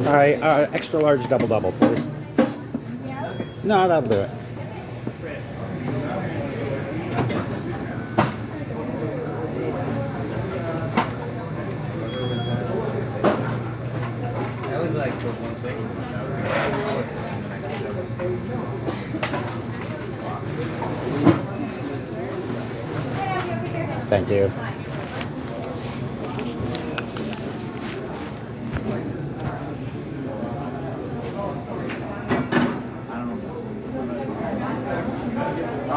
All right, extra large double, please. No, that'll do it. That was like the one thing. Thank you.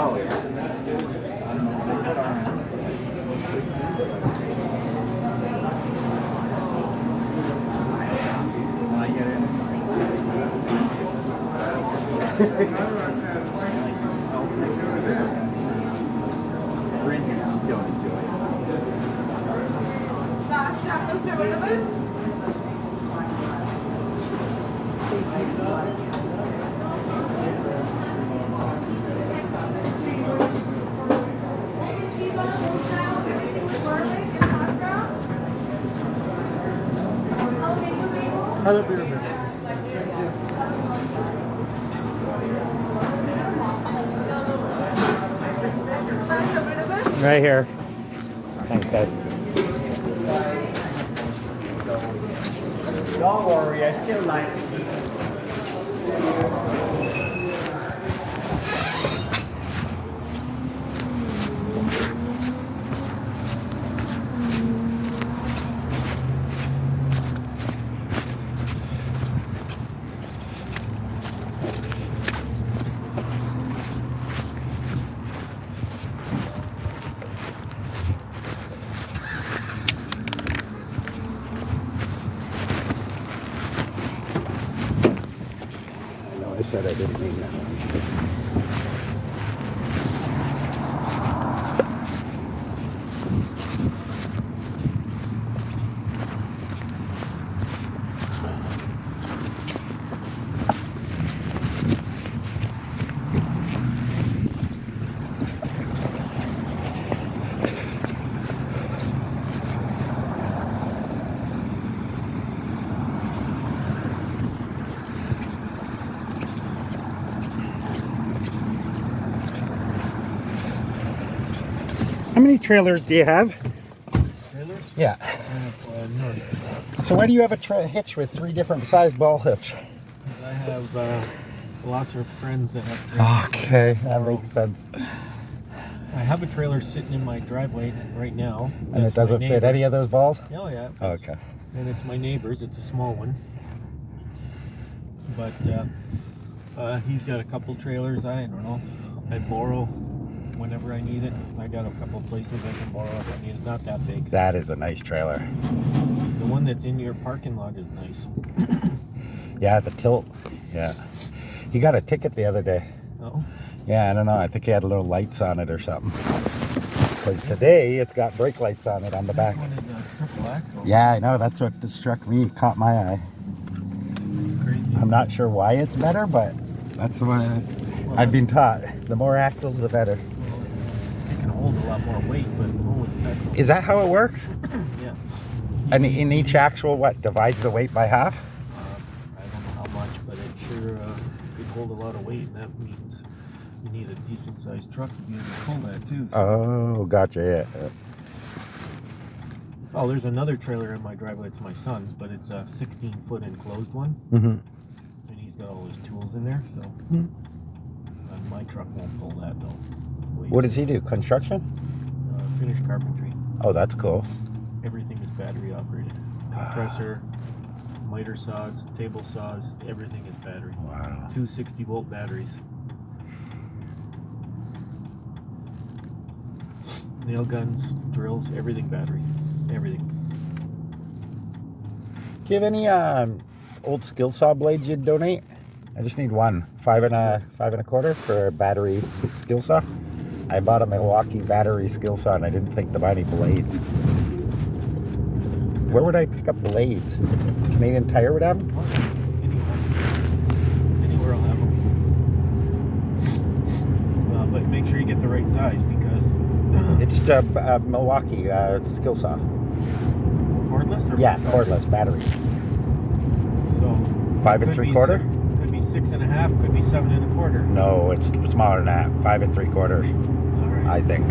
Oh, yeah. Right here. Thanks, guys. Don't worry, I still like it. I said I didn't mean that. How many trailers do you have? Trailers? Yeah. I have none. So why do you have a hitch with 3 different size ball hitch? I have lots of friends that have trailers. Okay, that makes sense. I have a trailer sitting in my driveway right now. And it doesn't fit any of those balls? Oh, yeah. Okay. And it's my neighbor's. It's a small one. But he's got a couple trailers. I don't know. I borrow whenever I need it. I got a couple places I can borrow if I need it. Not that big. That is a nice trailer. The one that's in your parking lot is nice. Yeah, the tilt. Yeah. He got a ticket the other day. Oh? Yeah, I don't know. I think he had little lights on it or something. Because today it's got brake lights on it on the back. This one is a triple axle. Yeah, I know. That's what struck me. Caught my eye. It's crazy. I'm not sure why it's better, but that's what I've been taught. The more axles, the better. Well, it can hold a lot more weight, but holy heck. Is that how it works? Yeah. And in each axle, what, divides the weight by half? I don't know how much, but it sure could hold a lot of weight, and that means you need a decent sized truck to be able to pull that too. So. Oh, gotcha. Yeah. Oh, there's another trailer in my driveway. It's my son's, but it's a 16-foot enclosed one, Mm-hmm. and he's got all his tools in there. So my truck won't pull that though. What does he do? Construction? Finished carpentry. Oh, that's cool. Everything is battery operated. Compressor, miter saws, table saws, everything is battery. Wow. 2 60-volt batteries. Nail guns, drills, everything battery. Everything. Do you have any old skill saw blades you'd donate? I just need one. 5 1/4 for a battery skill saw. I bought a Milwaukee battery skill saw and I didn't think to buy any blades. Where would I pick up blades? Canadian Tire would have them? Anywhere I'll have them. But make sure you get the right size because It's Milwaukee skill saw. Cordless or Yeah, battery? cordless battery. So 5 could and 3 be quarter? Could be 6 1/2. Could be 7 1/4. No, it's smaller than that. 5 and 3 quarters, All right. I think.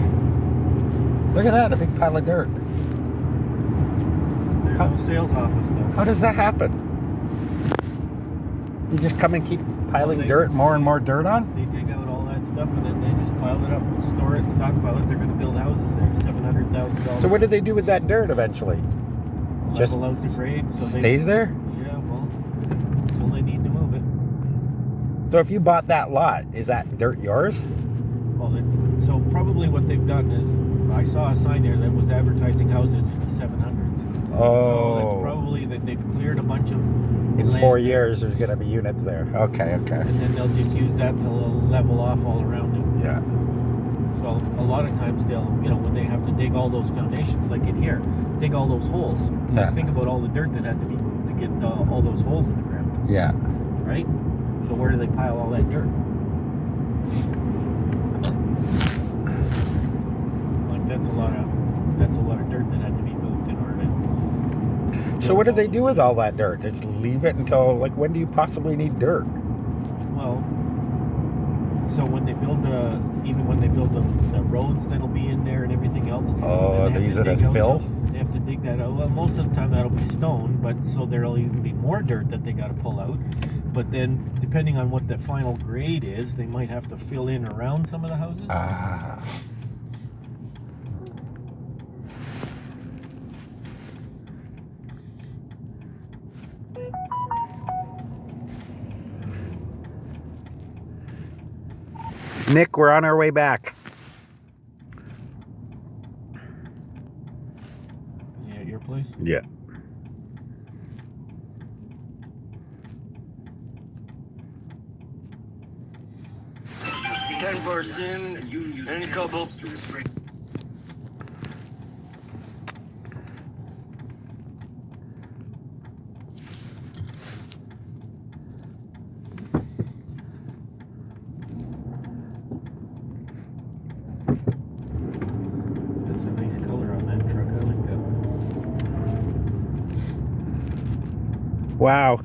Look at that, a big pile of dirt. There's no sales office though. How does that happen? You just come and keep piling Well, dirt, more and more dirt on? They dig out all that stuff and then they just pile it up, store it, stockpile it. They're going to build houses there. $700,000. So what do they do with that dirt eventually? Just level out the grade. So stays there? Yeah, well, until they need to move it. So if you bought that lot, is that dirt yours? Well, so probably what they've done is, I saw a sign there that was advertising houses in the 700s. So Oh. it's probably that they've cleared a bunch of In land 4 there, years, there's going to be units there. Okay, okay. and then they'll just use that to level off all around it. Yeah. So a lot of times they'll, when they have to dig all those foundations, like in here, dig all those holes. Yeah. Like think about all the dirt that had to be moved to get all those holes in the ground, Yeah. right? So where do they pile all that dirt? Like that's a lot of dirt that had to be moved in order to. So what do they do with all that dirt? Just leave it until, like, when do you possibly need dirt? Well, so when they build even when they build the roads that'll be in there and everything else. Oh, then they have use to it as dig out fill? They have to dig that out. Well, most of the time that'll be stone, but so there'll even be more dirt that they got to pull out. But then, depending on what the final grade is, they might have to fill in around some of the houses. Ah. Nick, we're on our way back. Is he at your place? Yeah. Any couple? That's a nice color on that truck. I like that. Wow.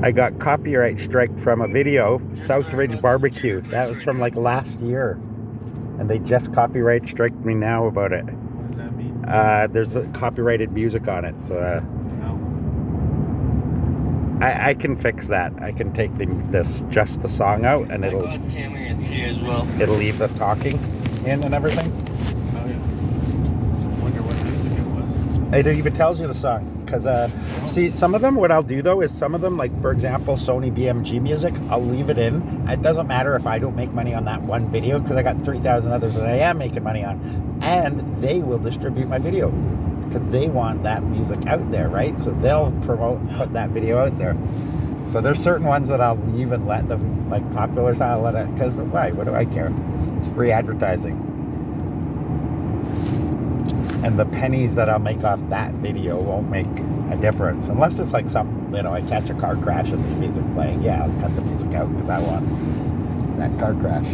I got copyright strike from a video, Southridge Barbecue. That was from like last year. And they just copyright striked me now about it. What does that mean? There's copyrighted music on it, so No. I can fix that. I can take just the song out, and I got Tammy and T as well. it'll leave the talking in and everything. Oh yeah. Wonder what music it was. It even tells you the song. Because, see, some of them, what I'll do though is some of them, like for example, Sony BMG music, I'll leave it in. It doesn't matter if I don't make money on that one video, because I got 3,000 others that I am making money on. And they will distribute my video because they want that music out there, right? So they'll put that video out there. So there's certain ones that I'll leave and let them, like popular, so I'll let it, because why? What do I care? It's free advertising. And the pennies that I'll make off that video won't make a difference. Unless it's like some, I catch a car crash and the music playing. Yeah, I'll cut the music out because I want that car crash.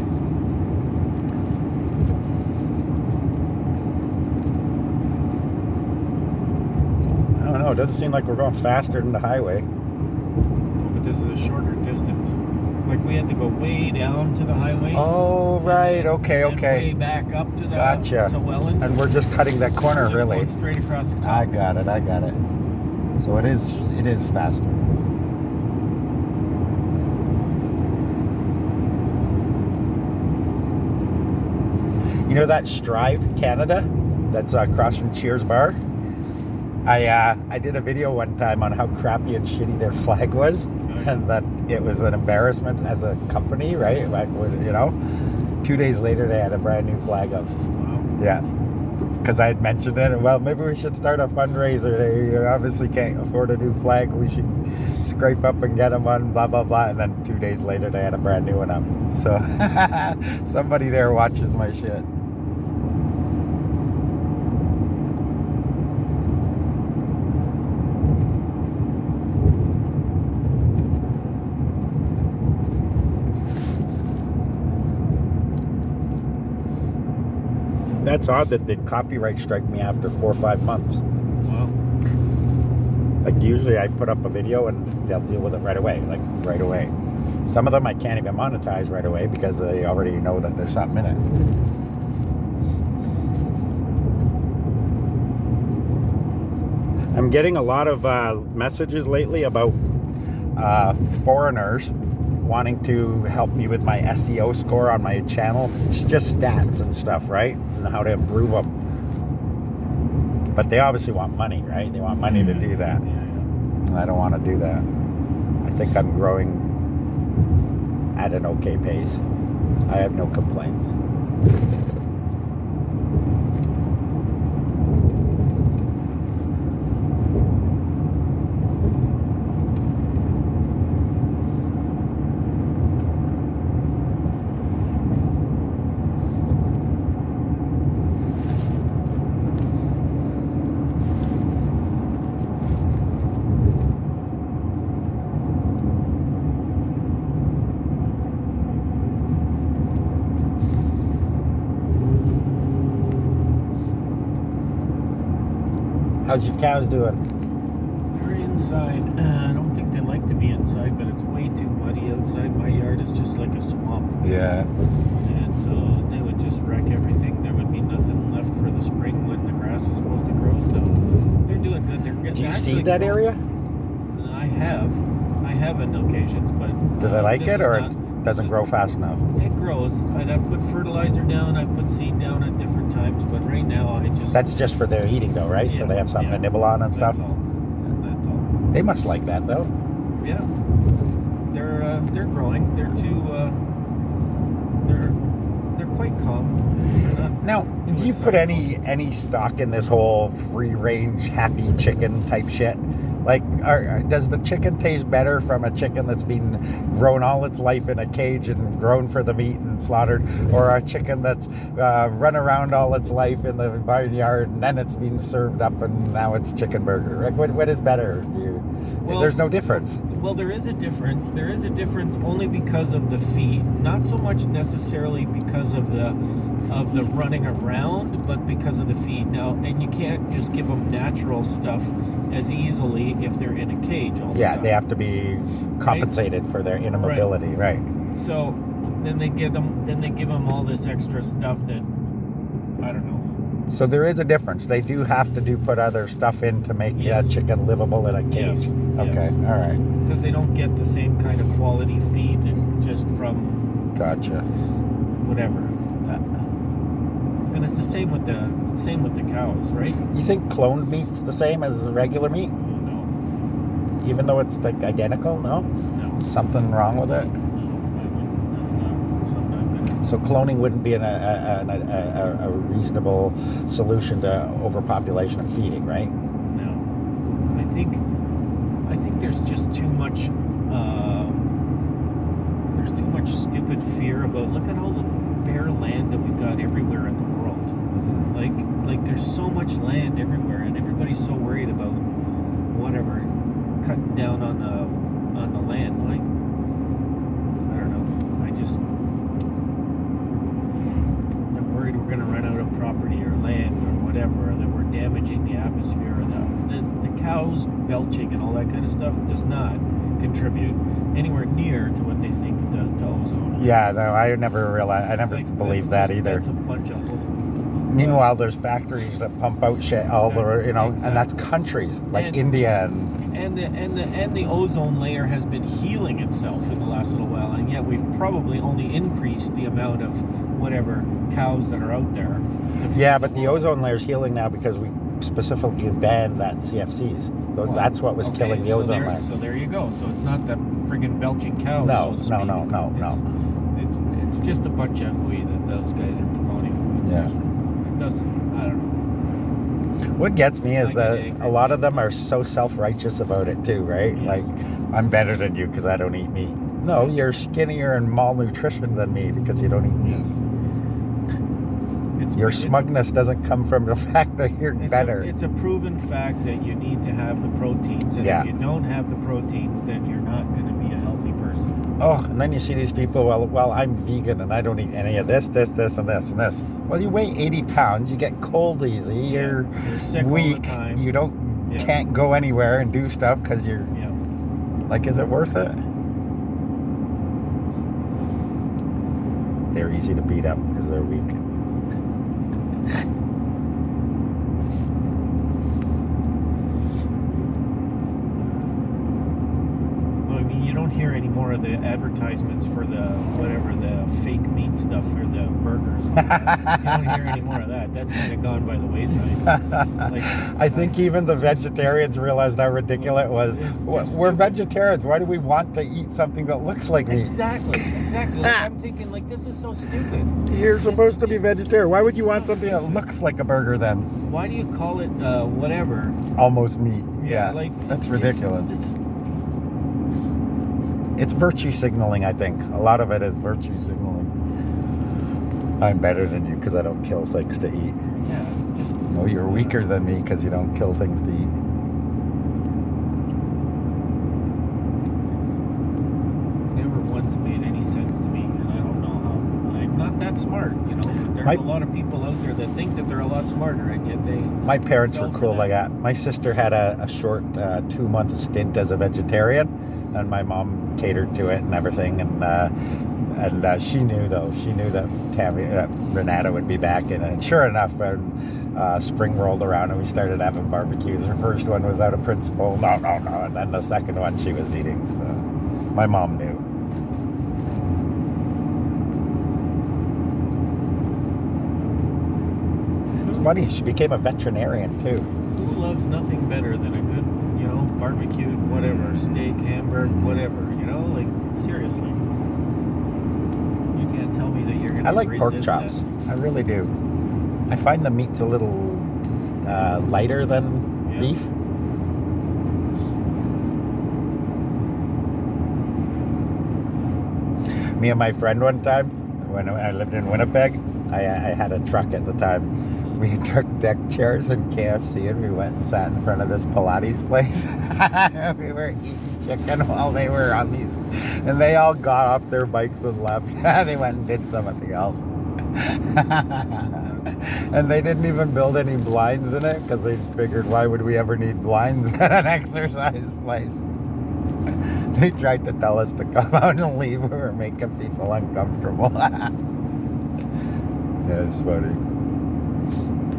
I don't know. It doesn't seem like we're going faster than the highway. No, but this is a shorter distance. Like we had to go way down to the highway. Oh, right. Okay, and okay. Way back up to the Gotcha. to Welland. And we're just cutting that corner, Just really. going straight across the top. I got it. So it is faster. You know that Strive Canada that's across from Cheers Bar? I did a video one time on how crappy and shitty their flag was, and that it was an embarrassment as a company, right? Like, 2 days later they had a brand new flag up. Wow. Yeah. Because I had mentioned it, well, maybe we should start a fundraiser. They obviously can't afford a new flag. We should scrape up and get them one, blah, blah, blah. And then 2 days later, they had a brand new one up. So somebody there watches my shit. That's odd that they'd copyright strike me after 4 or 5 months. Wow. Like usually I put up a video and they'll deal with it right away, like right away. Some of them I can't even monetize right away because they already know that there's something in it. I'm getting a lot of messages lately about foreigners wanting to help me with my SEO score on my channel. It's just stats and stuff, right? And how to improve them. But they obviously want money, right? They want money to do that. And I don't want to do that. I think I'm growing at an okay pace. I have no complaints. How's your cows doing? They're inside. I don't think they like to be inside, but it's way too muddy outside. My yard is just like a swamp. Yeah. And so they would just wreck everything. There would be nothing left for the spring when the grass is supposed to grow. So they're doing good. They're getting. Do you seed that area? I have on occasions, but do they like it, or it doesn't grow fast enough? It grows. And I put fertilizer down. I put seed down at different times, but right now I just. That's just for their eating, though, right? Yeah, so they have something to nibble on and stuff. That's all. That's all. They must like that, though. Yeah. They're growing. They're they're quite calm. They're not Now, do you put any stock in this whole free-range, happy chicken type shit? Like, does the chicken taste better from a chicken that's been grown all its life in a cage and grown for the meat and slaughtered, or a chicken that's run around all its life in the barnyard and then it's been served up and now it's chicken burger? Like, what is better? There's no difference. Well, there is a difference. There is a difference only because of the feed, not so much necessarily because of the running around, but because of the feed. Now, and you can't just give them natural stuff as easily if they're in a cage all the time. They have to be compensated for their immobility, right? So then they give them all this extra stuff that I don't know. So there is a difference. They do have to put other stuff in to make that chicken livable in a cage. Yes. Okay, all right. Because they don't get the same kind of quality feed just from Gotcha. whatever. And it's the same with the cows, right? You think cloned meat's the same as regular meat? No. Even though it's like identical? No? No. Something wrong with it? No, that's not something I'm gonna. So cloning wouldn't be a reasonable solution to overpopulation and feeding, right? No. I think there's just too much stupid fear about, look at all the bare land that we've got everywhere in the world. Like there's so much land everywhere, and everybody's so worried about whatever, cutting down on the land. Like, I don't know. They're worried we're gonna run out of property or land or whatever, or that we're damaging the atmosphere, or the cows belching and all that kind of stuff does not contribute anywhere near to what they think it does to ozone. Yeah, no, I never believed that either. That's a bunch of Meanwhile, there's factories that pump out shit all over, Exactly. and that's countries like India and the ozone layer has been healing itself in the last little while, and yet we've probably only increased the amount of whatever cows that are out there. Yeah, but the ozone layer's healing now because we specifically banned that CFCs. That's what was killing the ozone layer. So there you go. So it's not the friggin' belching cows. No, so to speak. no. It's just a bunch of hooey that those guys are promoting. It doesn't. I don't know. What gets me is that a lot of them are so self-righteous about it too, right? Yes. Like, I'm better than you because I don't eat meat. No, you're skinnier and malnutritioned than me because you don't eat meat. Your smugness doesn't come from the fact that you're better. It's a proven fact that you need to have the proteins, and if you don't have the proteins, then you're not going to be a healthy person. person. Oh, and then you see these people, well, I'm vegan and I don't eat any of this, and this, and this. Well, you weigh 80 pounds, you get cold easy, you're sick weak, all the time. you can't go anywhere and do stuff because you're, like, is it worth it? They're easy to beat up because they're weak. You don't hear any more of the advertisements for the fake meat stuff for the burgers. You don't hear any more of that. That's kind of gone by the wayside. Like, I think even the vegetarians realized how ridiculous it was. We're vegetarians. Why do we want to eat something that looks like meat? Exactly. Like, I'm thinking, like, this is so stupid. You're supposed to be vegetarian. Why would you want something that looks like a burger then? Why do you call it whatever? Almost meat. Yeah, like that's ridiculous. It's virtue signaling, I think. A lot of it is virtue signaling. I'm better than you because I don't kill things to eat. Yeah, it's just... Oh, you're weaker than me because you don't kill things to eat. Never once made any sense to me, and I don't know how... I'm not that smart, you know? There's a lot of people out there that think that they're a lot smarter, and yet they... My parents were cruel like that. My sister had a short 2-month stint as a vegetarian, and my mom catered to it and everything, and she knew that Renata would be back in it. And sure enough, when spring rolled around and we started having barbecues, her first one was out of principle, no, and then the second one she was eating, so my mom knew. It's funny, she became a veterinarian too. Who loves nothing better than a good, barbecued, whatever, steak, hamburger, whatever, like, seriously. You can't tell me that you're going to I like pork chops. That. I really do. I find the meat's a little lighter than beef. Me and my friend one time, when I lived in Winnipeg, I had a truck at the time. We took deck chairs in KFC and we went and sat in front of this Pilates place. We were eating chicken while they were on these, and they all got off their bikes and left. They went and did something else. And they didn't even build any blinds in it because they figured, why would we ever need blinds at an exercise place? They tried to tell us to come out and leave. We were making people uncomfortable. Yeah, it's funny.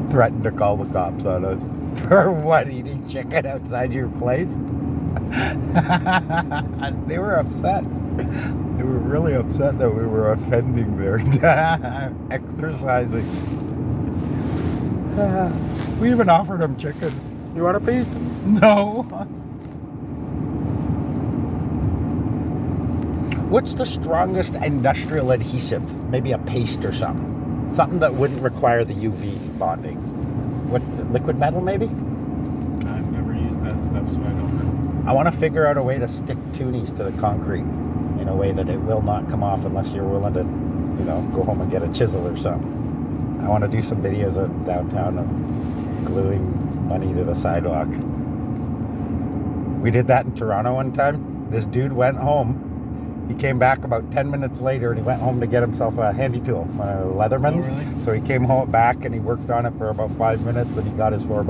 Threatened to call the cops on us for what, eating chicken outside your place? They were upset. They were really upset that we were offending their exercising. We even offered them chicken. You want a piece? No. What's the strongest industrial adhesive? Maybe a paste or something. Something that wouldn't require the UV bonding. What, liquid metal maybe? I've never used that stuff, so I don't know. I want to figure out a way to stick tunies to the concrete in a way that it will not come off unless you're willing to, go home and get a chisel or something. I want to do some videos of downtown of gluing money to the sidewalk. We did that in Toronto one time. This dude went home. He came back about 10 minutes later and he went home to get himself a handy tool, one of the Leathermans. Oh, really? So he came home back and he worked on it for about 5 minutes and he got his $4.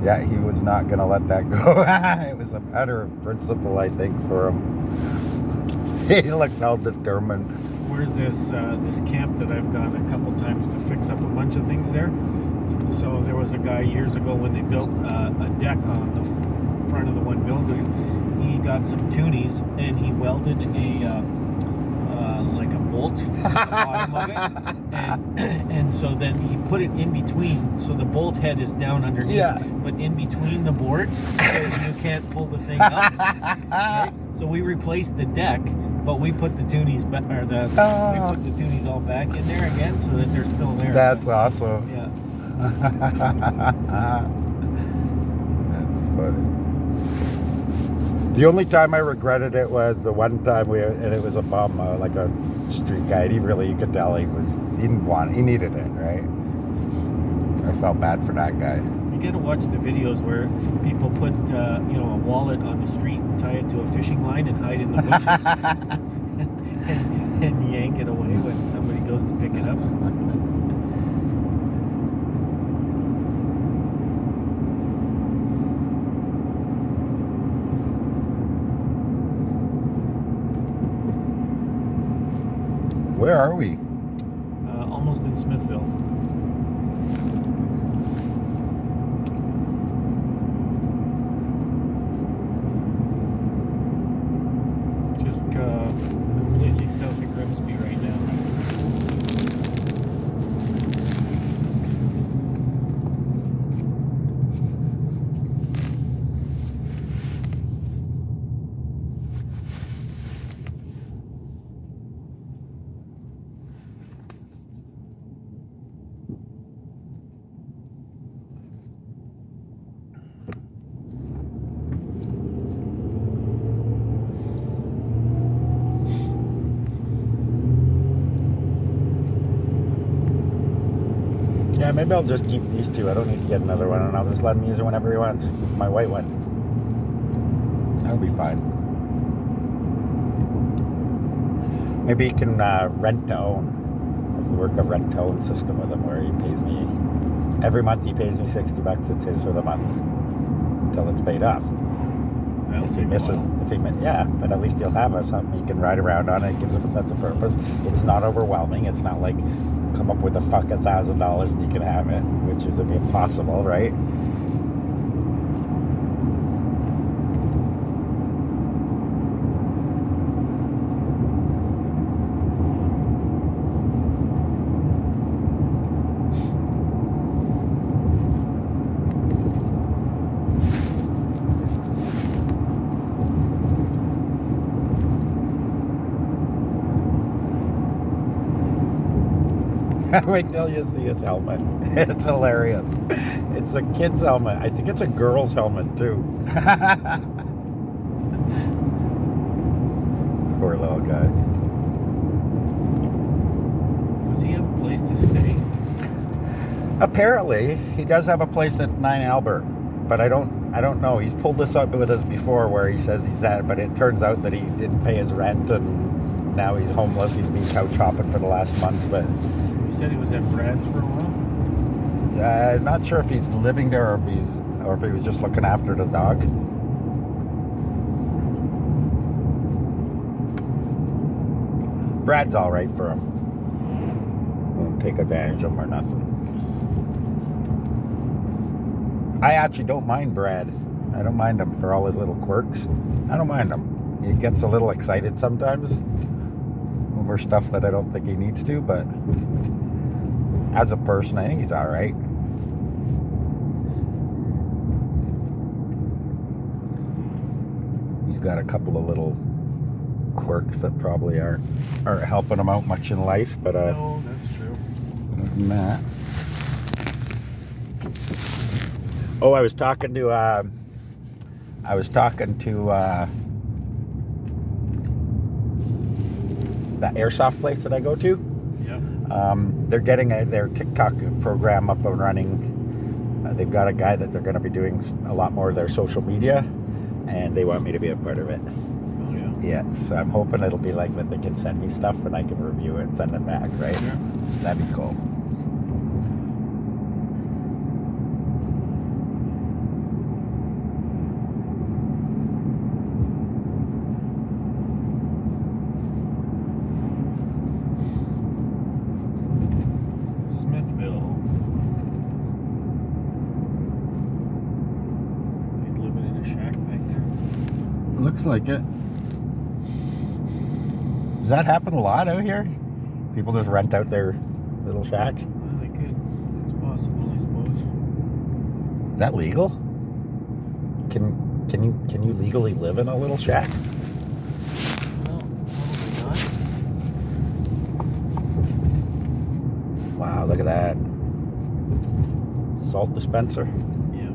Yeah, he was not going to let that go. It was a matter of principle, I think, for him. He looked all determined. Where's this camp that I've gone a couple times to fix up a bunch of things there? So there was a guy years ago when they built a deck on the front of the one building. He got some tunies and he welded like a bolt to the bottom of it, and so then he put it in between, so the bolt head is down underneath, but in between the boards, so you can't pull the thing up. Right? So we replaced the deck, but we put the tunies we put the tunies all back in there again, so that they're still there. That's awesome. Yeah. That's funny. The only time I regretted it was the one time and it was a bum, like a street guy. You could tell he needed it, right? I felt bad for that guy. You gotta watch the videos where people put, a wallet on the street and tie it to a fishing line and hide in the bushes and yank it away when somebody goes to pick it up. Where are we? Almost in Smithville. Just completely south of Grimsby right now. Yeah, maybe I'll just keep these two. I don't need to get another one, and I'll just let him use it whenever he wants. My white one. That'll be fine. Maybe he can rent to own. Work a rent to own system with him where he pays me every month. He pays me $60. It's his for the month until it's paid off. If he misses, but at least he'll have something he can ride around on. It gives him a sense of purpose. It's not overwhelming. It's not like come up with a fucking $1,000 and you can have it, which is impossible, right? Wait till you see his helmet. It's hilarious. It's a kid's helmet. I think it's a girl's helmet too. Poor little guy. Does he have a place to stay? Apparently, he does have a place at 9 Albert, but I don't know. He's pulled this up with us before where he says he's at, but it turns out that he didn't pay his rent and now he's homeless. He's been couch hopping for the last month, but He said he was at Brad's for a while. not sure if he's living there or if he was just looking after the dog. Brad's all right for him. Won't take advantage of him or nothing. I actually don't mind Brad. I don't mind him for all his little quirks. I don't mind him. He gets a little excited sometimes over stuff that I don't think he needs to, but as a person, I think he's all right. He's got a couple of little quirks that probably aren't helping him out much in life, but No, that's true. other than that. Oh, I was talking to that airsoft place that I go to. Yep. They're getting their TikTok program up and running. They've got a guy that they're going to be doing a lot more of their social media, and they want me to be a part of it. Oh, yeah. Yeah, so I'm hoping it'll be like that they can send me stuff and I can review it and send it back, right? Yeah. That'd be cool. Smithville. He's living in a shack back there. Looks like it. Does that happen a lot out here? People just rent out their little shack? Well, they could. It's possible, I suppose. Is that legal? Can you legally live in a little shack? No, probably not. Wow, look at that. Salt dispenser. Yeah.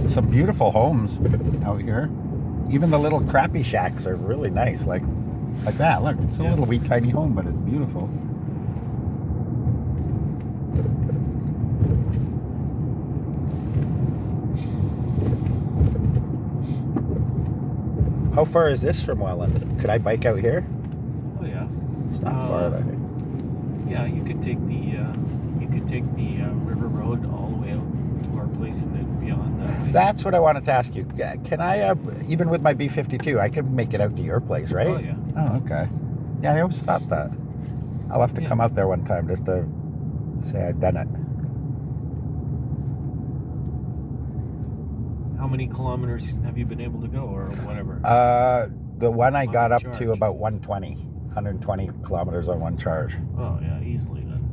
Some beautiful homes out here. Even the little crappy shacks are really nice. Like that. Look, it's a Yeah. little wee tiny home, but it's beautiful. How far is this from Welland? Could I bike out here? Oh yeah. It's not far though. Yeah, you could take the river road all the way out to our place and then beyond that way. That's what I wanted to ask you. Can I, even with my B52, I can make it out to your place, right? Oh yeah. Oh, okay. Yeah, I always thought that. I'll have to come out there one time just to say I've done it. How many kilometers have you been able to go, or whatever? The one I got up charge. to about 120 kilometers on one charge. Oh yeah, easily then.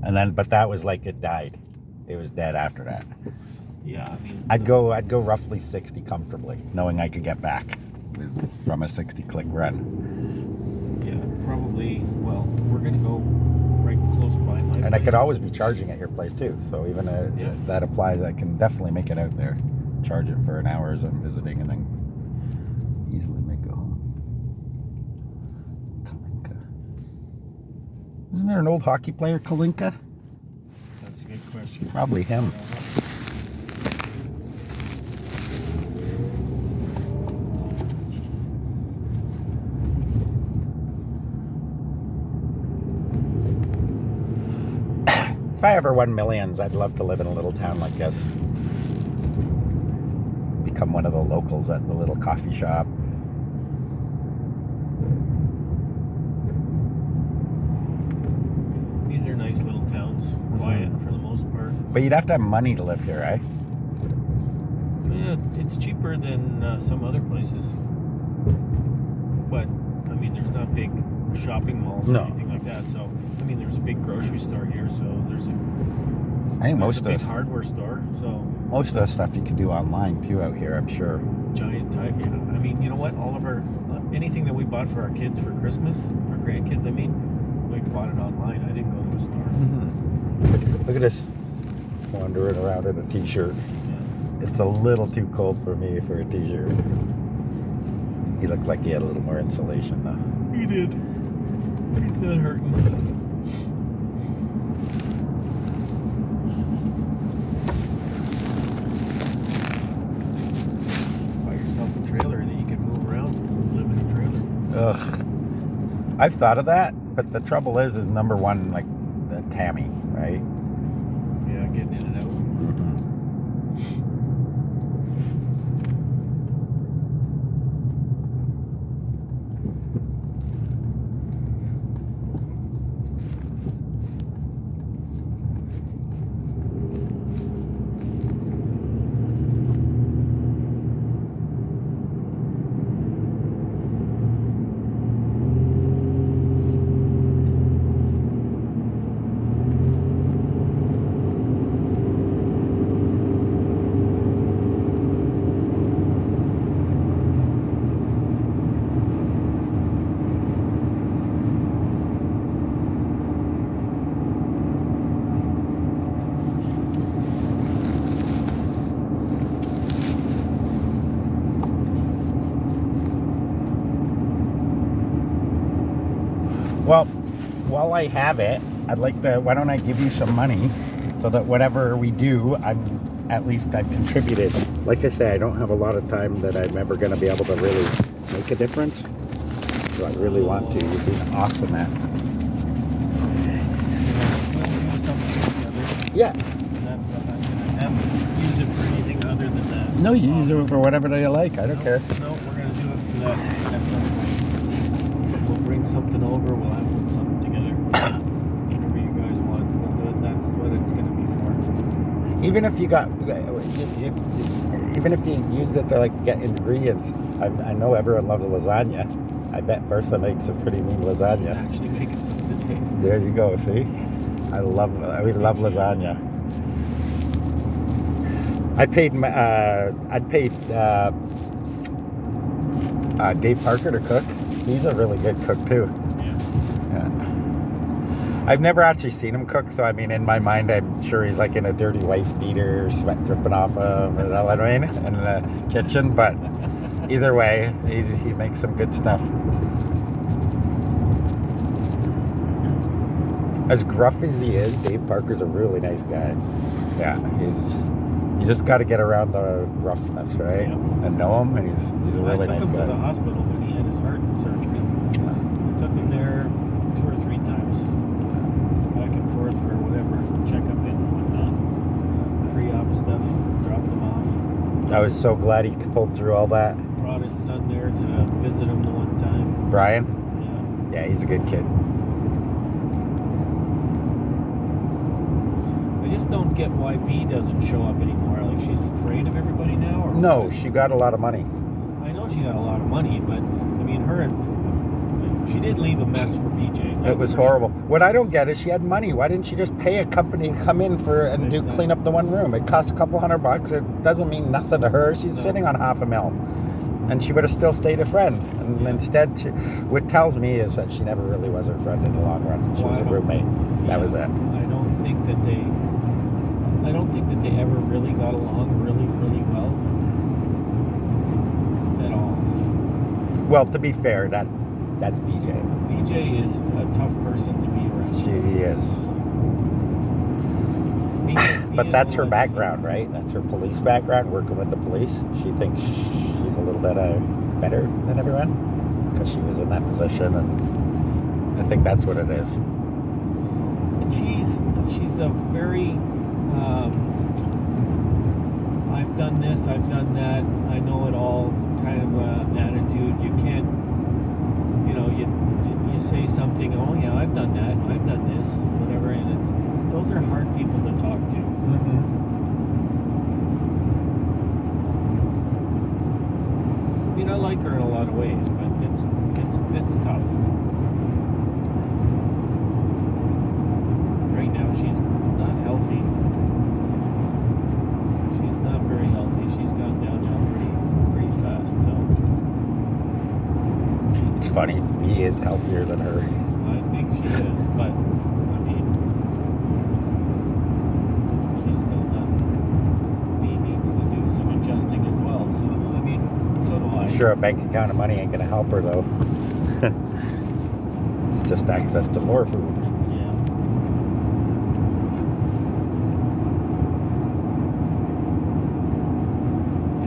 And then, but that was like it died. It was dead after that. Yeah, I mean. I'd go roughly 60 comfortably, knowing I could get back from a 60 click run. Yeah, probably. Well, we're gonna go right close by my place. And I could always be charging at your place too. So even if that applies, I can definitely make it out there, charge it for an hour as I'm visiting, and then easily make it home. Kalinka. Isn't there an old hockey player, Kalinka? That's a good question. Probably him. If I ever won millions, I'd love to live in a little town like this. Become one of the locals at the little coffee shop. These are nice little towns, quiet for the most part. But you'd have to have money to live here, right? Yeah, it's cheaper than some other places. But I mean, there's not big shopping malls or anything like that. So I mean, there's a big grocery store here. So there's a big hardware store. So most of the stuff you can do online too out here, I'm sure. Giant type. Yeah. I mean, you know what? All of our anything that we bought for our kids for Christmas, our grandkids, I mean, we bought it online. I didn't go to a store. Look at this, wandering around in a t-shirt. Yeah. It's a little too cold for me for a t-shirt. He looked like he had a little more insulation though. He did. He's not hurting. Buy yourself a trailer and then you can move around, live in a trailer. Ugh. I've thought of that, but the trouble is number one, like the Tammy, right? Yeah, getting in and out. Well, while I have it, I'd like to, why don't I give you some money so that whatever we do, at least I've contributed. Like I say, I don't have a lot of time that I'm ever going to be able to really make a difference. So I really want to. You'd be awesome at. Yeah. I haven't used it for anything other than that. No, you use it for whatever you like. I don't care. No, we're going to do it for that at some point. We'll bring something over. We'll have put something together. Whatever you guys want, we'll do it. That's what it's going to be for. Even if you got, even if you used it to like get ingredients, I know everyone loves lasagna. I bet Bertha makes a pretty mean lasagna. Actually making some today. There you go. See, we love lasagna. I paid Dave Parker to cook. He's a really good cook too. Yeah. I've never actually seen him cook, so I mean, in my mind, I'm sure he's like in a dirty wife beater, sweat dripping off him, you know what I mean, in the kitchen. But either way, he makes some good stuff. As gruff as he is, Dave Parker's a really nice guy. Yeah, he's just got to get around the roughness, right? Yeah. And know him, and he's a really I nice took him to the guy. hospital when he had his heart surgery. I took him there 2 or 3 times, back and forth for whatever, check-up and whatnot. Pre-op stuff, dropped him off. I was so glad he pulled through all that. Brought his son there to visit him the one time. Brian? Yeah. Yeah, he's a good kid. I just don't get why B doesn't show up anymore. Like, she's afraid of everybody now? Or No, what? she got a lot of money. I know she got a lot of money, but, I mean, she did leave a mess for BJ. It was horrible. What I don't get is she had money. Why didn't she just pay a company to come in and do clean up the one room? It cost a couple $100. It doesn't mean nothing to her. She's sitting on $500,000. And she would have still stayed a friend. And instead, what tells me is that she never really was her friend in the long run. She was a roommate. That was it. I don't think that they ever really got along really, really well. At all. Well, to be fair, that's BJ. BJ is a tough person to be around. She is. But that's her background, right? That's her police background, working with the police. She thinks she's a little bit better than everyone because she was in that position, and I think that's what it is. And she's a very I've done this, I've done that, I know it all kind of attitude. You can't, you say something, oh yeah, I've done that, I've done this, whatever, and those are hard people to talk to. Mm-hmm. I mean, I like her in a lot of ways, but it's tough. Right now, she's not healthy. She's not very healthy. She's gone downhill pretty fast. So It's funny. He is healthier than her. I think she is, but I mean, she's still not. B needs to do some adjusting as well. So I mean, so do I. Sure, a bank account of money ain't gonna help her though. It's just access to more food. Yeah.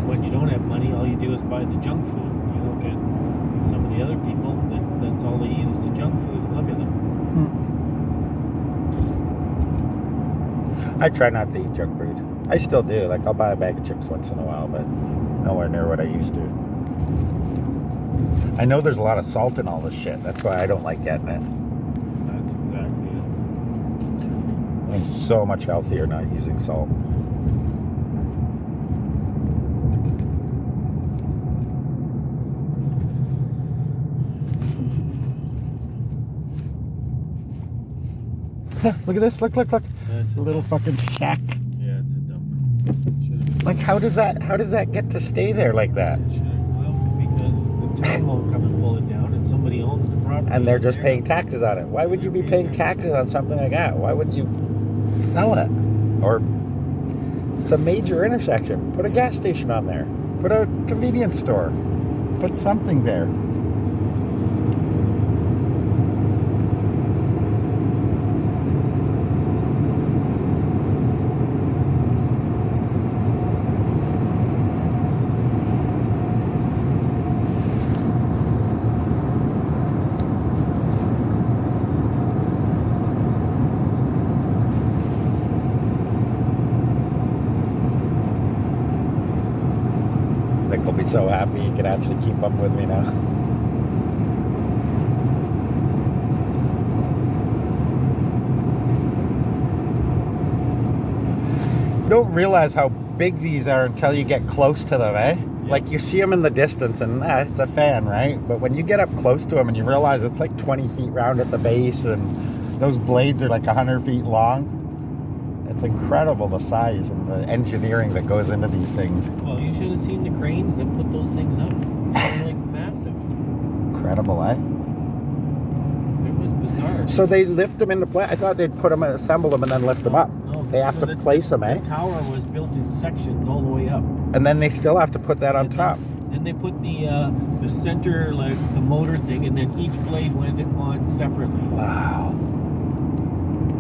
When you don't have money, all you do is buy the junk food. You look at some of the other people, that's all they eat is the junk food. Look at them. I try not to eat junk food. I still do. Like, I'll buy a bag of chips once in a while, but nowhere near what I used to. I know there's a lot of salt in all this shit. That's why I don't like getting it. That's exactly it. I'm so much healthier not using salt. Look at this. Look. That's A little fucking shack. Yeah, it's a dump. Like, how does that get to stay there like that? Well, because the town won't come and pull it down, and somebody owns the property. And they're just paying taxes on it. Why would you be paying taxes on something like that? Why wouldn't you sell it? Or it's a major intersection. Put a gas station on there. Put a convenience store. Put something there. Nick will be so happy he can actually keep up with me now. You don't realize how big these are until you get close to them, eh? Yeah. Like, you see them in the distance and it's a fan, right? But when you get up close to them and you realize it's like 20 feet round at the base and those blades are like 100 feet long, it's incredible the size and the engineering that goes into these things. Well, you should have seen the cranes that put those things up. They're like massive. Incredible, eh? It was bizarre. So they lift them into place. I thought they'd put them, assemble them, and then lift them up. No, They have so to place them, eh? The tower was built in sections all the way up. And then they still have to put that on top. And they put the center, like the motor thing, and then each blade went on separately. Wow.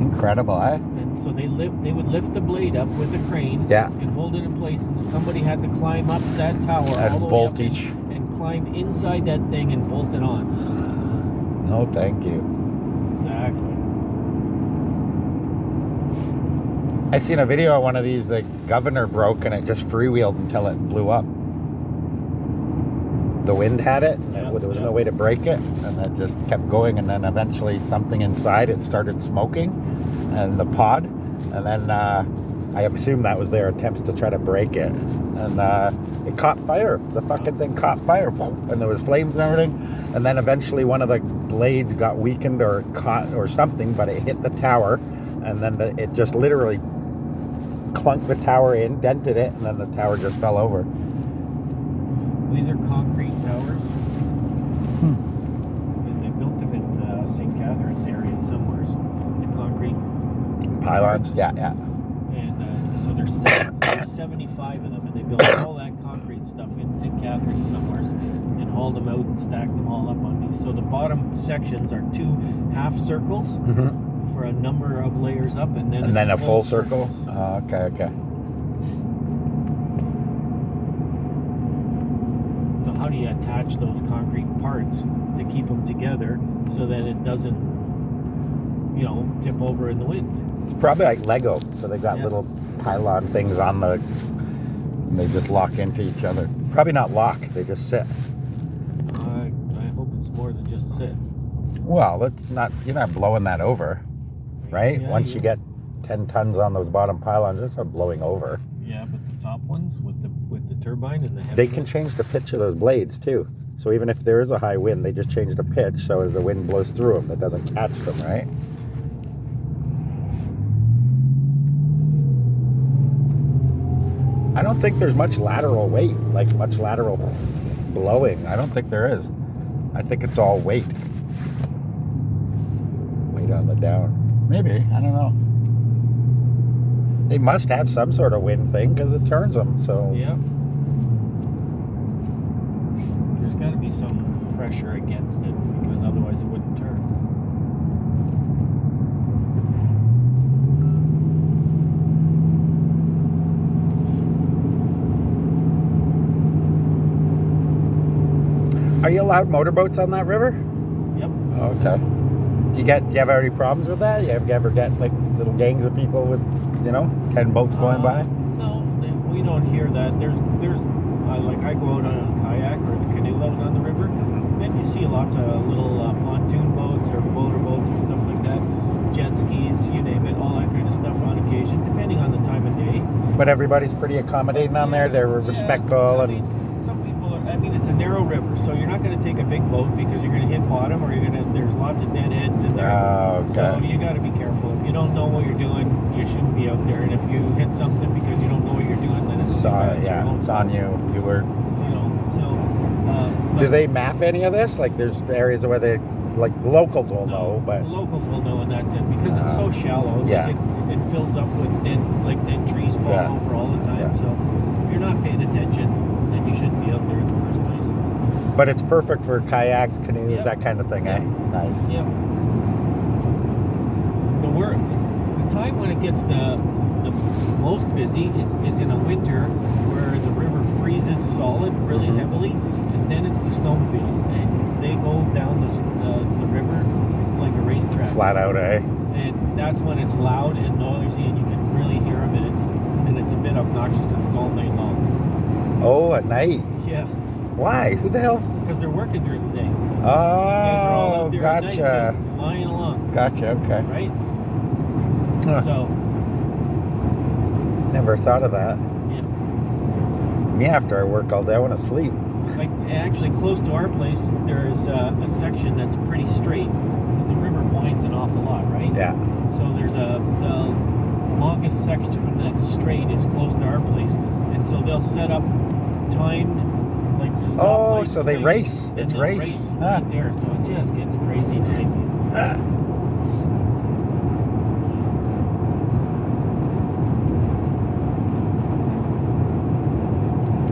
Incredible, eh? And so they would lift the blade up with a crane, Yeah. and hold it in place, and somebody had to climb up that tower And all the way bolt up each. and climb inside that thing and bolt it on. No, thank you. Exactly. I seen a video of one of these. The governor broke and it just freewheeled until it blew up. The wind had it, and there was no way to break it, and it just kept going, and then eventually something inside it started smoking, and the pod, and then I assume that was their attempts to try to break it, and it caught fire. The fucking thing caught fire, and there was flames and everything, and then eventually one of the blades got weakened or caught or something, but it hit the tower, and then it just literally clunked the tower in, dented it, and then the tower just fell over. These are concrete towers. And they built them in St. Catharines area somewhere. So the concrete Pylons? parts. Yeah. And so there's 75 of them, and they built all that concrete stuff in St. Catharines somewhere and hauled them out and stacked them all up on these. So the bottom sections are 2 half circles for a number of layers up, and then a full circle? circles. Okay. So how do you attach those concrete parts to keep them together so that it doesn't, tip over in the wind? It's probably like Lego, so they got little pylon things on and they just lock into each other. Probably not lock, they just sit. I hope it's more than just sit. Well, you're not blowing that over, right? Yeah, Once you get 10 tons on those bottom pylons, it's not blowing over. Yeah, but the top ones with the turbine and the heavy They can ones? change the pitch of those blades too. So even if there is a high wind, they just change the pitch so as the wind blows through them, it doesn't catch them, right? I don't think there's much lateral weight, like much lateral blowing. I don't think there is. I think it's all weight. Weight on the down. Maybe, I don't know. They must have some sort of wind thing because it turns them, so... Yeah. There's got to be some pressure against it because otherwise it wouldn't turn. Are you allowed motorboats on that river? Yep. Okay. Do you have any problems with that? You ever get like little gangs of people with, 10 boats going by? No, we don't hear that. There's like I go out on a kayak or the canoe out on the river, and you see lots of little pontoon boats or motor boats or stuff like that, jet skis, you name it, all that kind of stuff on occasion, depending on the time of day. But everybody's pretty accommodating on there. They're respectful and... Some people are. I mean, it's a narrow river, so you're not going to take a big boat because you're going to hit bottom, or there's lots of dead ends in there. Oh, okay. So you got to be careful. If you don't know what you're doing, you shouldn't be out there. And if you hit something because you don't know what you're doing, then it's It's on you. You were... So. Do they map any of this? Like, there's areas where they, like, locals will know, but... Locals will know, and that's it because it's so shallow. Yeah. Like it fills up with dead trees fall over all the time. Yeah. So if you're not paying attention, then you shouldn't be out there in the first place. But it's perfect for kayaks, canoes, Yep. that kind of thing, eh? Nice. Yep. The time when it gets the most busy is in a winter where the river freezes solid really heavily, and then it's the snowmobiles, and they go down the river like a racetrack. Flat out, eh? And that's when it's loud and noisy, and you can really hear them, and it's a bit obnoxious because it's all night long. Oh, at night? Yeah. Why? Who the hell? Because they're working during the day. These guys are all Oh, out there at night gotcha. just flying along, Gotcha, okay. right? Huh. So, Never thought of that. yeah. Me, after I work all day, I want to sleep. Like, actually, close to our place, there's a section that's pretty straight because the river winds an awful lot, right? Yeah. So there's the longest section that's straight is close to our place, and so they'll set up timed like stoplights. So they race. and It's they'll race. right there. So it just gets crazy. Ah.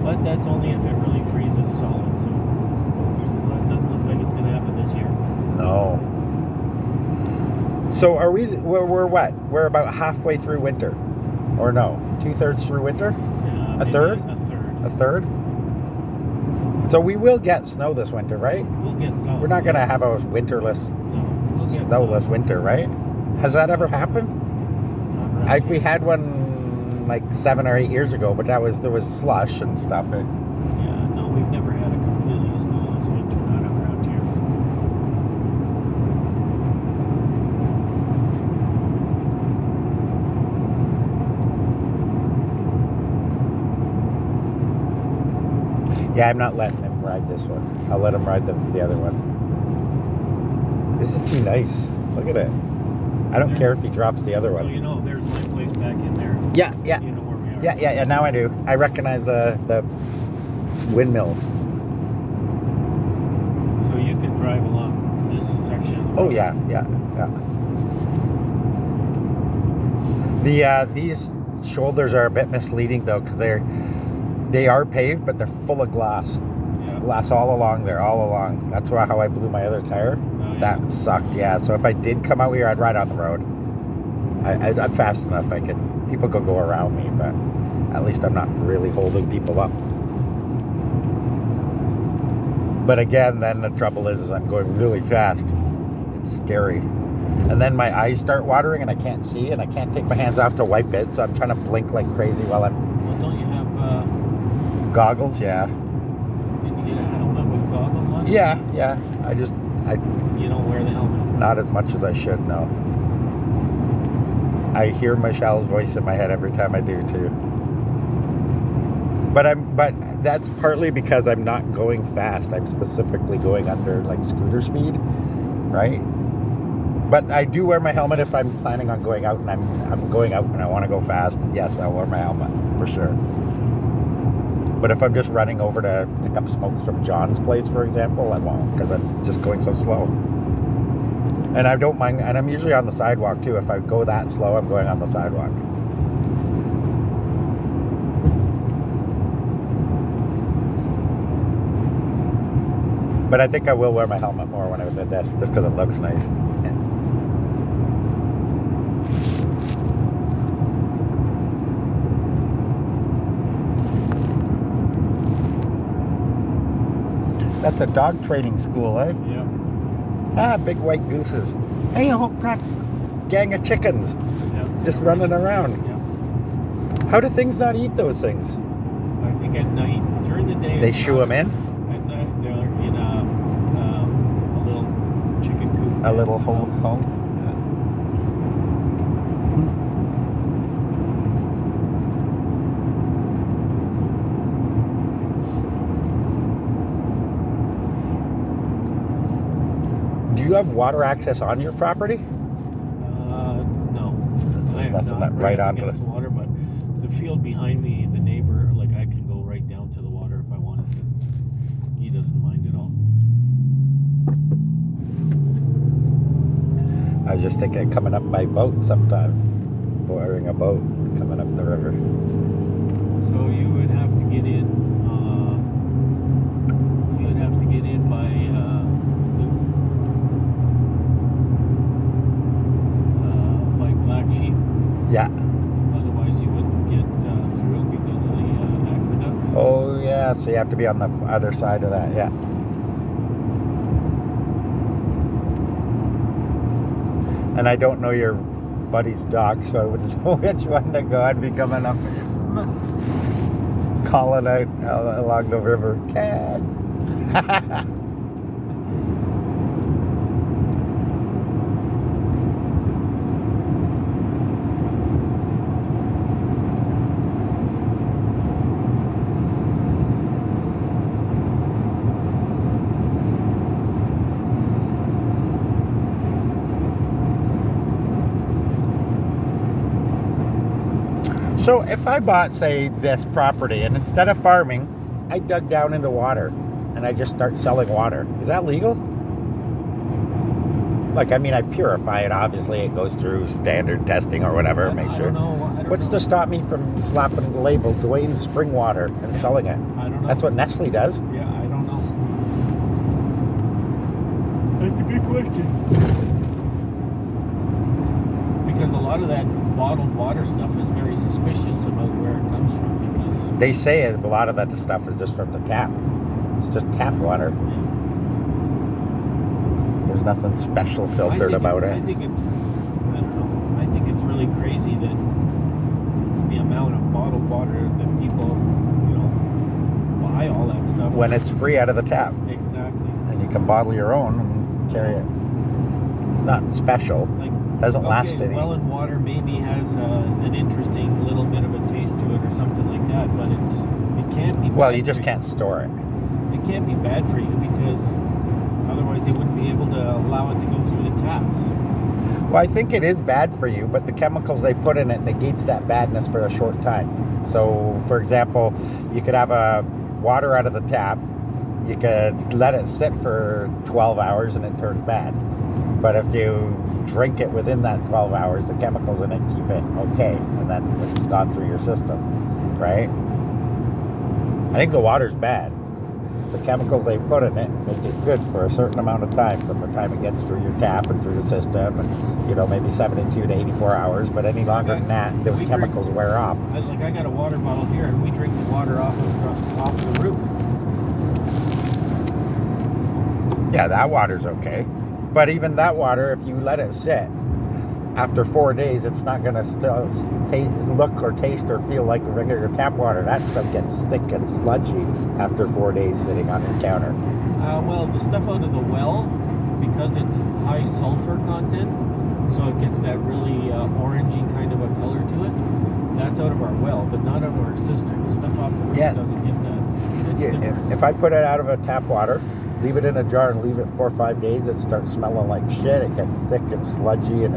But that's only if it really freezes solid. So it doesn't look like it's going to happen this year. No. So are we're what? We're about halfway through winter. Or no, 2/3 through winter? Yeah, A maybe third? A third. A third? So we will get snow this winter, right? We'll get some. We're not going to have a winterless, No, we'll get snowless some. winter, right? Has that ever happened? Not really. We had one like 7 or 8 years ago, but there was slush and stuff. Yeah, no, we've never had a completely snowless winter, not around here. Yeah, I'm not letting him ride this one. I'll let him ride the other one. This is too nice. Look at it. I don't care if he drops the other So one. you know, there's my place back in there. Yeah, yeah. You know where we are. Yeah. Now I do. I recognize the windmills. So you can drive along this section. Of the Oh road. yeah. These shoulders are a bit misleading though, because they are paved, but they're full of glass. It's Yeah. glass all along there, all along. That's how I blew my other tire. Oh, yeah. That sucked. Yeah. So if I did come out here, I'd ride on the road. I'm fast enough. People could go around me, but at least I'm not really holding people up. But again, then the trouble is I'm going really fast. It's scary. And then my eyes start watering and I can't see and I can't take my hands off to wipe it. So I'm trying to blink like crazy while I'm... Well, don't you have, Goggles, yeah. didn't you get a helmet with goggles on? Yeah. You don't wear the helmet. Not as much as I should, no. I hear Michelle's voice in my head every time I do too. But that's partly because I'm not going fast. I'm specifically going under like scooter speed, right? But I do wear my helmet if I'm planning on going out and I'm going out and I want to go fast. Yes, I'll wear my helmet for sure. But if I'm just running over to pick up smokes from John's place, for example, I won't, because I'm just going so slow. And I don't mind, and I'm usually on the sidewalk too. If I go that slow, I'm going on the sidewalk. But I think I will wear my helmet more when I was at this, just because it looks nice. That's a dog training school, eh? Yeah. Ah, big white gooses. Hey, a whole crack gang of chickens Yeah. just running around. Yeah. How do things not eat those things? I think at night, during the day, They it's shoo not- them in? At night, they're in a little chicken coop. A little home? Do you have water access on your property? No. I am That's not not right onto against it. the water, but the field behind me, the neighbor, like I can go right down to the water if I wanted to. He doesn't mind at all. I was just thinking of coming up by boat sometime. Boarding a boat, coming up the river. So you would have to get in. You would have to get in by Black Sheep. Yeah. Otherwise, you wouldn't get through because of the aqueducts. Oh, yeah, so you have to be on the other side of that, yeah. And I don't know your buddy's dog, so I wouldn't know which one to go. I'd be coming up calling out along the river, Cat. So if I bought, say, this property, and instead of farming, I dug down into water, and I just start selling water, is that legal? Like, I mean, I purify it, obviously. It goes through standard testing or whatever, make I sure. don't know. I don't What's know. to stop me from slapping the label Dwayne's Spring Water and selling it? I don't know. That's what Nestle does. Yeah, I don't know. That's a good question. because a lot of that bottled water stuff is very suspicious about where it comes from because They say a lot of that stuff is just from the tap. It's just tap water. There's nothing special filtered about it. I think it's, I don't know, I think it's really crazy that the amount of bottled water that people, buy all that stuff. When it's free out of the tap. Exactly. And you can bottle your own and carry it. It's not special. Like, doesn't last any. Welland water maybe has an interesting little bit of a taste to it or something like that, but it can't be. Well, you just can't store it. It can't be bad for you because otherwise they wouldn't be able to allow it to go through the taps. Well, I think it is bad for you, but the chemicals they put in it negates that badness for a short time. So, for example, you could have water out of the tap. You could let it sit for 12 hours and it turns bad. But if you drink it within that 12 hours, the chemicals in it keep it okay, and then it's gone through your system, right? I think the water's bad. The chemicals they put in it make it good for a certain amount of time, from the time it gets through your tap and through the system, and maybe 72 to 84 hours. But any longer than that, those chemicals wear off. I got a water bottle here, and we drink the water off the roof. Yeah, that water's okay. But even that water, if you let it sit, after 4 days, it's not going to still look or taste or feel like regular tap water. That stuff gets thick and sludgy after 4 days sitting on your counter. Well, the stuff out of the well, because it's high sulfur content, so it gets that really orangey kind of a color to it. That's out of our well, but not out of our cistern. The stuff off the roof doesn't get that. If I put it out of a tap water, leave it in a jar and leave it 4 or 5 days, it starts smelling like shit. It gets thick and sludgy, and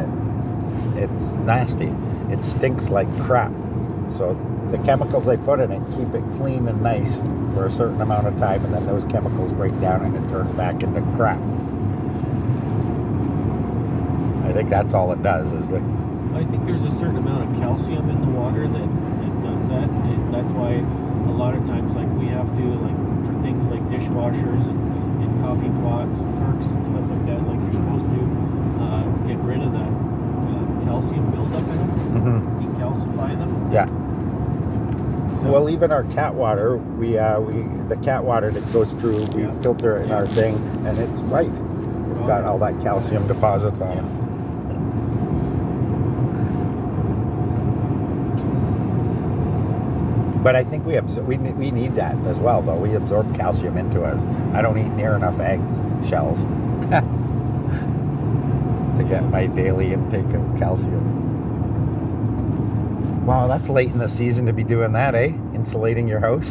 it's nasty. It stinks like crap. So the chemicals they put in it keep it clean and nice for a certain amount of time, and then those chemicals break down and it turns back into crap. I think that's all it does. I think there's a certain amount of calcium in the water that does that, and that's why a lot of times, like, we have to, like, for things like dishwashers and coffee pots and perks and stuff like that, like, you're supposed to get rid of that calcium buildup in them, decalcify them. Yeah. So, Well, even our cat water, the cat water that goes through, we filter it in our thing, and it's right. It's got all that calcium deposits on it. But I think we need that as well, though. We absorb calcium into us. I don't eat near enough egg shells to get my daily intake of calcium. Wow, that's late in the season to be doing that, eh? Insulating your house.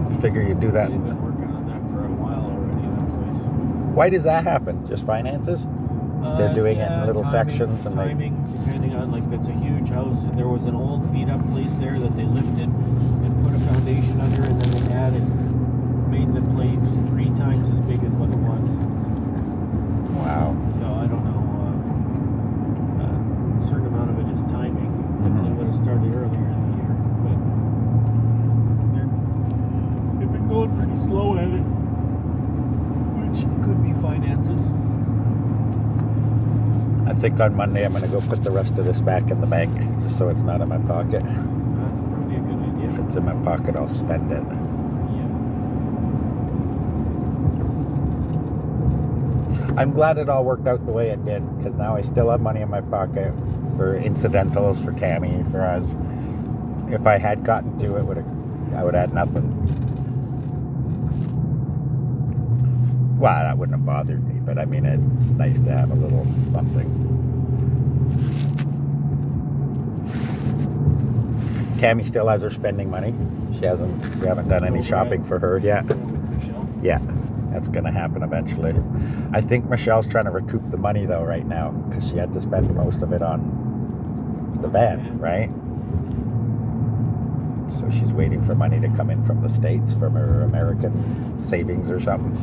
I figure you'd do that. They've been working on that for a while already, that place. Why does that happen? Just finances? They're doing it in little sections, and timing, depending on, like, that's a huge house, and there was an old beat up place there that they lifted and put a foundation under, and then they made the place 3 times as big as what it was. Wow. So I don't know. A certain amount of it is timing. If they would have started earlier in the year, but they've been going pretty slow at it, which could be finances. I think on Monday I'm going to go put the rest of this back in the bank, just so it's not in my pocket. That's probably a good idea. If it's in my pocket, I'll spend it. Yeah. I'm glad it all worked out the way it did, because now I still have money in my pocket for incidentals, for Tammy, for us. If I had gotten to it, I would have had nothing. Well, that wouldn't have bothered me, but I mean, it's nice to have a little something. Tammy still has her spending money. We haven't done any shopping for her yet. Yeah, that's going to happen eventually. I think Michelle's trying to recoup the money, though, right now, because she had to spend most of it on the van, right? So she's waiting for money to come in from the States, from her American savings or something.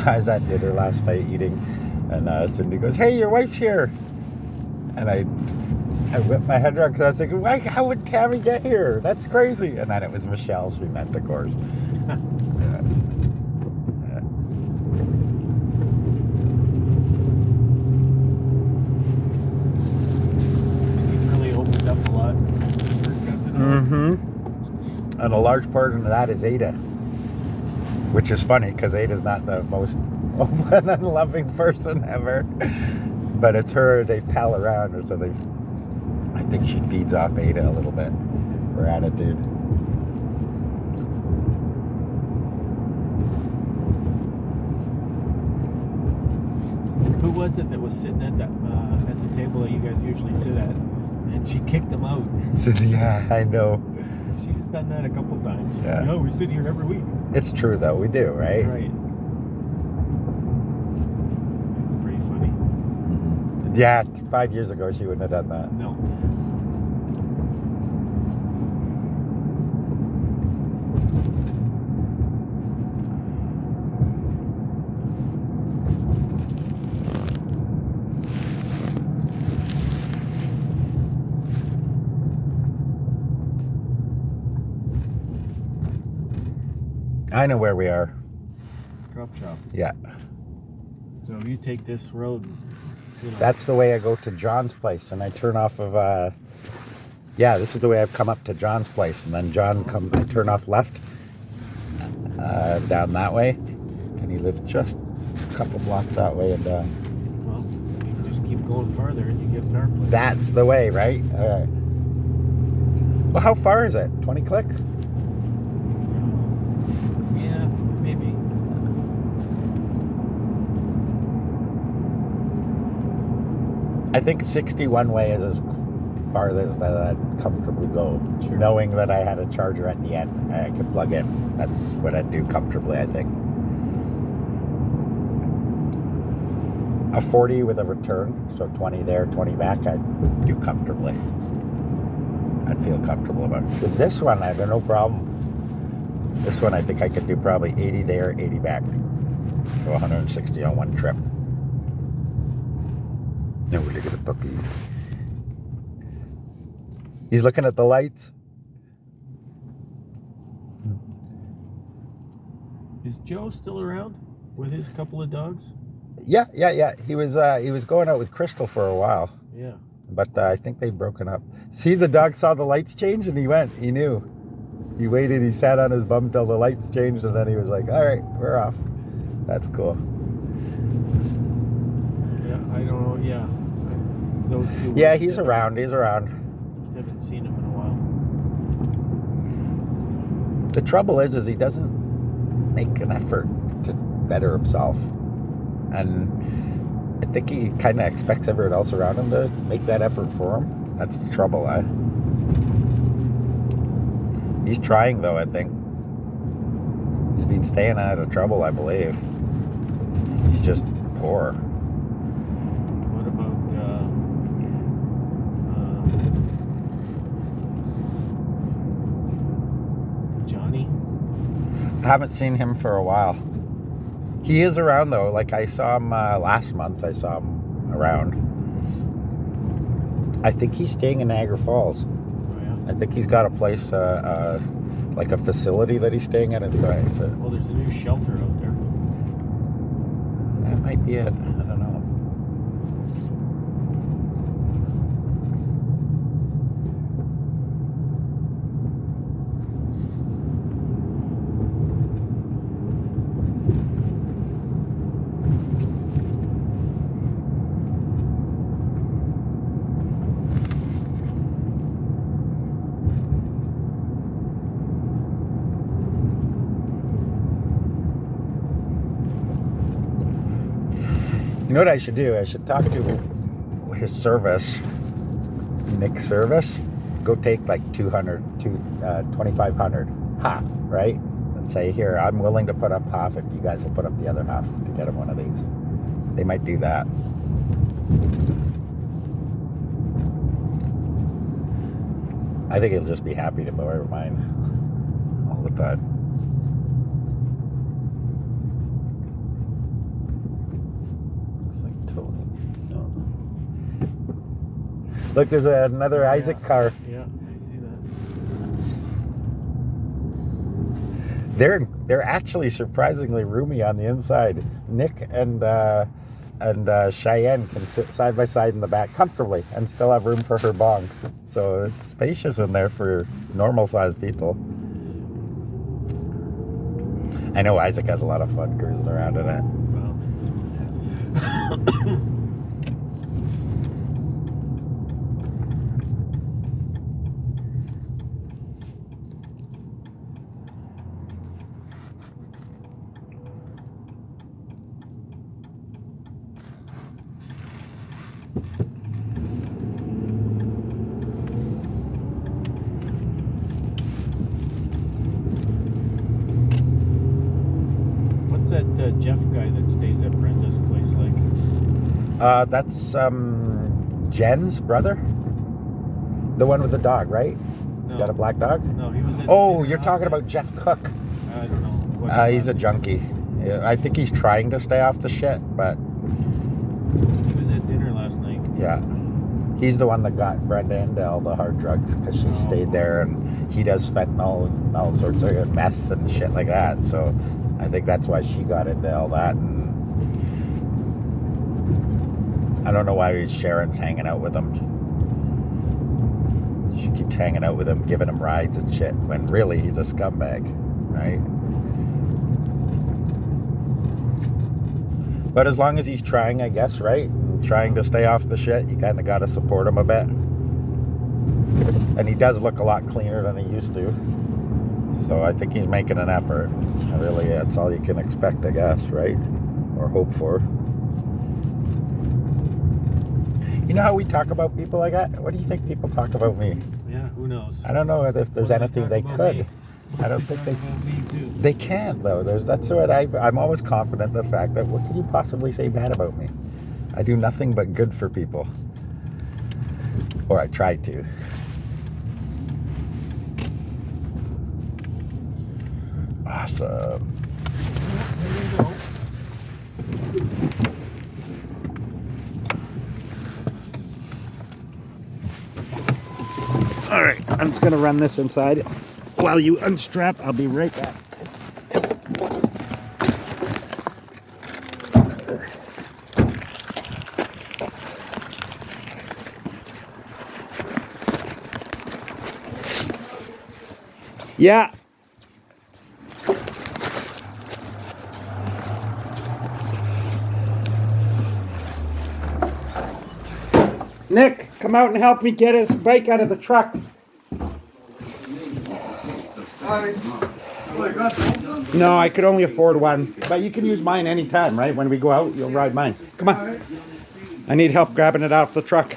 I was at dinner last night eating, and Cindy goes, "Hey, your wife's here." And I whipped my head around because I was thinking, why? How would Tammy get here? That's crazy. And then it was Michelle she meant, of course. Really opened up a lot. Mm-hmm. And a large part of that is Ada. Which is funny because Ada's not the most open and loving person ever. But it's her, they pal around her, so I think she feeds off Ada a little bit. Her attitude. Who was it that was sitting at the table that you guys usually sit at, and she kicked them out? Yeah, I know. She's done that a couple times. Yeah. No, we sit here every week. It's true though, we do, right? Right. It's pretty funny. Yeah, 5 years ago she wouldn't have done that. No. I know where we are. Drop shop. Yeah. So if you take this road, you know. That's the way I go to John's place, and I turn off of, this is the way I've come up to John's place, and then I turn off left, down that way, and he lives just a couple blocks that way, and Well, you can just keep going farther and you get to our place. that's the way, right? All right. Well, how far is it? 20 clicks? Yeah, maybe. I think 61 way is as far as that I'd comfortably go. Sure. Knowing that I had a charger at the end I could plug in. That's what I'd do comfortably, I think. A 40 with a return, so 20 there, 20 back, I'd do comfortably. I'd feel comfortable about it. With this one, I have no problem. This one, I think I could do probably 80 there, 80 back. So 160 on one trip. No, look at the puppy. He's looking at the lights. Is Joe still around with his couple of dogs? Yeah. He was going out with Crystal for a while, Yeah. but I think they've broken up. See, the dog saw the lights change and he went. He knew. He waited. He sat on his bum till the lights changed, and then he was like, "All right, we're off." That's cool. Yeah, I don't know. Yeah. Those two. Yeah, he's around. He's around. Just haven't seen him in a while. The trouble is he doesn't make an effort to better himself. And I think he kind of expects everyone else around him to make that effort for him. That's the trouble, He's trying, though, I think. He's been staying out of trouble, I believe. He's just poor. What about Johnny? I haven't seen him for a while. He is around, though. Like, I saw him last month. I saw him around. I think he's staying in Niagara Falls. Oh, yeah. I think he's got a place, like a facility that he's staying at inside. Well, there's a new shelter out there. That might be it. I don't know. You know what I should do? I should talk to his service, Nick's service. Go take like 2,500 half, right? And say, here, I'm willing to put up half if you guys will put up the other half to get him one of these. They might do that. I think he'll just be happy to borrow mine all the time. Look, there's another Isaac car. Yeah, I see that. They're actually surprisingly roomy on the inside. Nick and Cheyenne can sit side by side in the back comfortably and still have room for her bong. So it's spacious in there for normal-sized people. I know Isaac has a lot of fun cruising around in it. Well. What's that Jeff guy that stays at Brenda's place like? That's Jen's brother, the one with the dog, right? He's got a black dog. No, he was at Oh, you're talking about Jeff Cook. I don't know. What He's a junkie. Yeah, I think he's trying to stay off the shit, but He was at dinner last night. yeah, he's the one that got Brenda into all the hard drugs because she stayed there, and he does fentanyl and all sorts of meth and shit like that. So I think that's why she got into all that. And I don't know why Sharon's hanging out with him. She keeps hanging out with him, giving him rides and shit, when really he's a scumbag, right? But as long as he's trying, I guess, right? And trying to stay off the shit, you kind of got to support him a bit. And he does look a lot cleaner than he used to. So I think he's making an effort. Really, that's all you can expect, I guess, right? Or hope for. You know how we talk about people like that? What do you think people talk about me? Yeah, who knows? I don't know if there's Well, anything they talk about could. me. I don't think Talk about me too. they can, though. That's what I'm always confident in the fact that what could you possibly say bad about me? I do nothing but good for people. Or I try to. Awesome. There you go. All right, I'm just gonna run this inside while you unstrap. I'll be right back. Yeah. Nick, come out and help me get his bike out of the truck. No, I could only afford one, but you can use mine anytime, right? When we go out, you'll ride mine. Come on. I need help grabbing it off the truck.